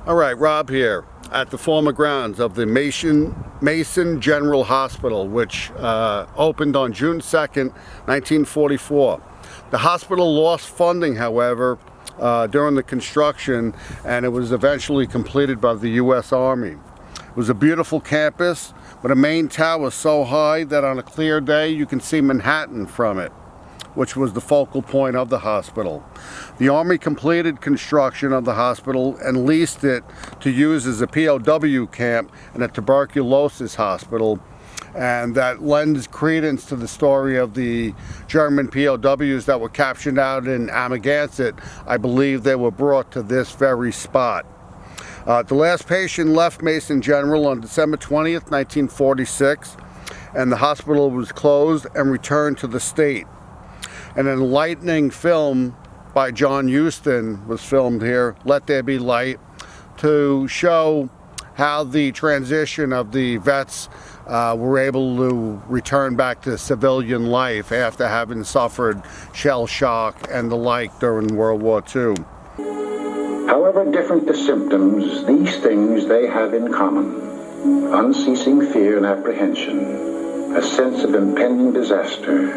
All right, Rob here at the former grounds of the Mason General Hospital, which opened on June 2nd, 1944. The hospital lost funding, however, during the construction, and it was eventually completed by the U.S. Army. It was a beautiful campus, but a main tower so high that on a clear day you can see Manhattan from it, which was the focal point of the hospital. The Army completed construction of the hospital and leased it to use as a POW camp and a tuberculosis hospital, and that lends credence to the story of the German POWs that were captured out in Amagansett. I believe they were brought to this very spot. The last patient left Mason General on December 20th, 1946, and the hospital was closed and returned to the state. An enlightening film by John Huston was filmed here, Let There Be Light, to show how the transition of the vets were able to return back to civilian life after having suffered shell shock and the like during World War II. However different the symptoms, these things they have in common: unceasing fear and apprehension, a sense of impending disaster,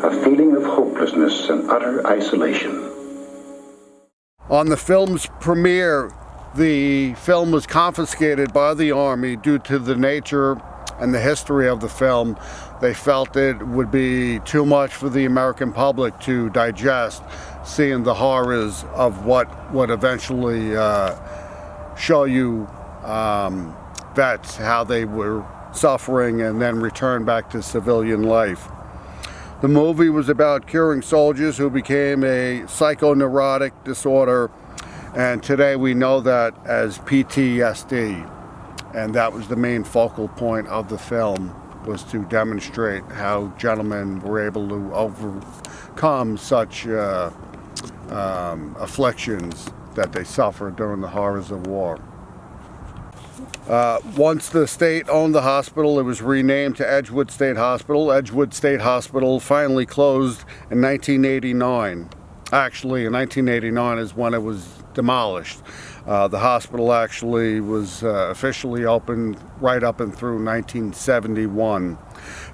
a feeling of hopelessness and utter isolation. On the film's premiere, the film was confiscated by the Army due to the nature and the history of the film. They felt it would be too much for the American public to digest, seeing the horrors of what would eventually show you vets, how they were suffering and then return back to civilian life. The movie was about curing soldiers who became a psychoneurotic disorder, and today we know that as PTSD, and that was the main focal point of the film, was to demonstrate how gentlemen were able to overcome such afflictions that they suffered during the horrors of war. Once the state owned the hospital, it was renamed to Edgewood State Hospital. Edgewood State Hospital finally closed in 1989. Actually, in 1989 is when it was demolished. The hospital actually was officially opened right up and through 1971.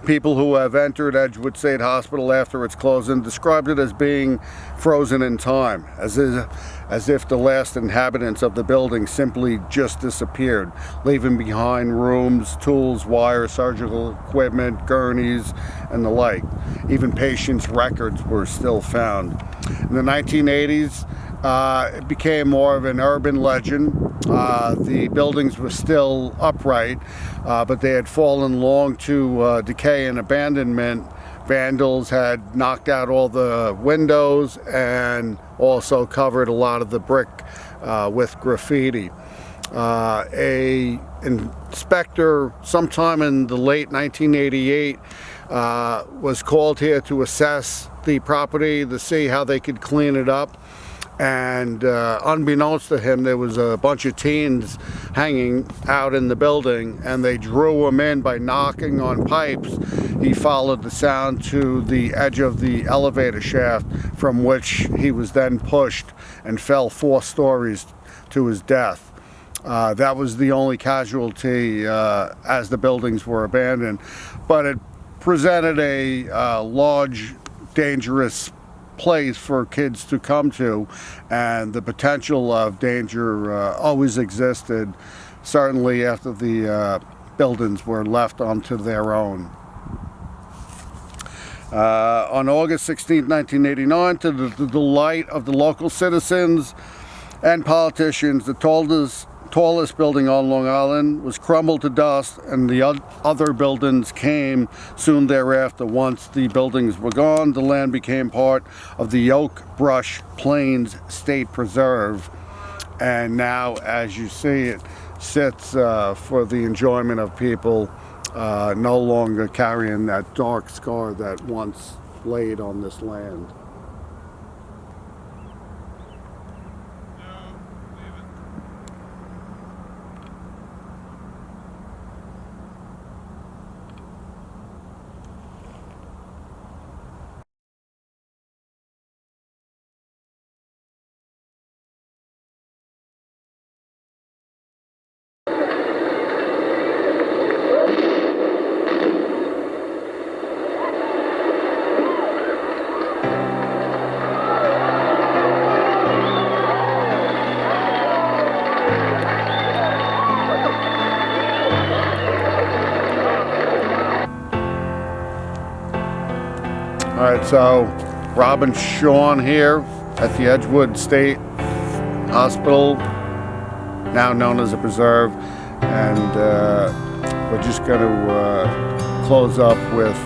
People who have entered Edgewood State Hospital after its closing described it as being frozen in time, as if the last inhabitants of the building simply just disappeared, leaving behind rooms, tools, wires, surgical equipment, gurneys, and the like. Even patients' records were still found. In the 1980s, it became more of an urban legend. The buildings were still upright, but they had fallen long to decay and abandonment. Vandals had knocked out all the windows and also covered a lot of the brick with graffiti. A inspector sometime in the late 1988 was called here to assess the property to see how they could clean it up. And unbeknownst to him, there was a bunch of teens hanging out in the building, and they drew him in by knocking on pipes. He followed the sound to the edge of the elevator shaft, from which he was then pushed and fell 4 stories to his death. That was the only casualty as the buildings were abandoned, but it presented a large, dangerous place for kids to come to, and the potential of danger always existed, certainly after the buildings were left onto their own. On August 16, 1989, to the delight of the local citizens and politicians, the tallest building on Long Island was crumbled to dust, and the other buildings came soon thereafter. Once the buildings were gone, the land became part of the Oak Brush Plains State Preserve, and now, as you see, it sits for the enjoyment of people, no longer carrying that dark scar that once laid on this land. Alright, so Rob and Sean here at the Edgewood State Hospital, now known as a preserve, and we're just going to close up with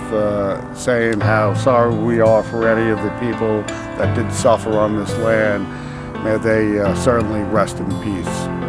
saying how sorry we are for any of the people that did suffer on this land. May they certainly rest in peace.